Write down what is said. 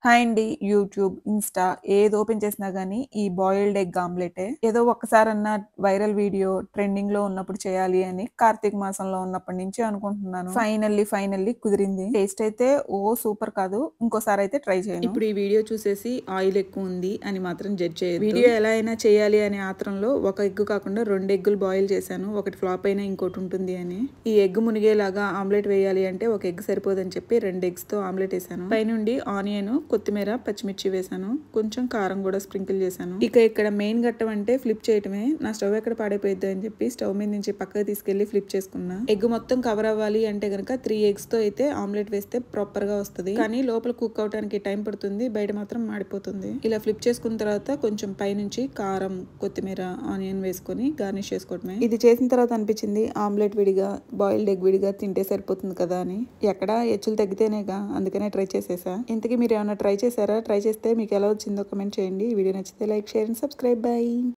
Hi అండి. YouTube, Insta ఏది open చేసినా గానీ, ఈ బాయిల్డ్ ఎగ్ ఆమ్లెటే. ఏదో ఒక్కసారన్నా వైరల్ వీడియో ట్రెండింగ్‌లో ఉన్నప్పుడు చేయాలి అని కార్తీక మాసంలో ఉన్నప్పటి నుంచి అనుకుంటున్నాను. ఫైనల్లీ కుదిరింది. టేస్ట్ అయితే సూపర్ కాదు. ఇంకోసారయితే ట్రై చేయను. ఇప్పుడు ఈ వీడియో చూసేసి ఆయిల్ ఎక్కువుంది అని మాత్రం జడ్జ్ చేయొద్దు. వీడియో ఎలా అయినా చేయాలి అనే ఆత్రంలో ఒక ఎగ్ కాకుండా 2 ఎగ్గులు బాయిల్ చేశాను. ఒకటి ఫ్లాప్ అయినా ఇంకోటి ఉంటుంది అని. ఈ ఎగ్ మునిగేలాగా ఆమ్లెట్ వేయాలి అంటే ఒక ఎగ్ సరిపోదని చెప్పి 2 ఎగ్స్‌తో ఆమ్లెట్ ఏసాను. పైనుండి ఆనియన్, కొత్తిమీర, పచ్చిమిర్చి వేసాను. కొంచెం కారం కూడా స్ప్రింకిల్ చేశాను. ఇక ఇక్కడ మెయిన్ ఘట్టం అంటే ఫ్లిప్ చేయటమే. నా స్టవ్ ఎక్కడ పాడైపోయిద్దో అని చెప్పి స్టవ్ మీద నుంచి పక్కకు తీసుకెళ్లి ఫ్లిప్ చేసుకున్నా. ఎగ్ మొత్తం కవర్ అవ్వాలి అంటే గనక 3 ఎగ్స్ తో అయితే ఆమ్లెట్ వేస్తే ప్రాపర్ గా వస్తుంది. కానీ లోపల కుక్ అవడానికి టైం పడుతుంది, బయట మాత్రం మాడిపోతుంది. ఇలా ఫ్లిప్ చేసుకున్న తర్వాత కొంచెం పైనుంచి కారం, కొత్తిమీర, ఆనియన్ వేసుకొని గార్నిష్ చేసుకోవటమే. ఇది చేసిన తర్వాత అనిపించింది ఆమ్లెట్ విడిగా, బాయిల్డ్ ఎగ్ విడిగా తింటే సరిపోతుంది కదా అని. ఎక్కడ హెచ్చులు తగ్గితేనేగా, అందుకనే ట్రై చేసేసా. ఇంతకీ మీరు ఏమైనా ట్రై చేశారా? ట్రై చేస్తే మీకు ఎలా వచ్చిందో కామెంట్ చేయండి. ఈ వీడియో నచ్చితే like, share and subscribe. By.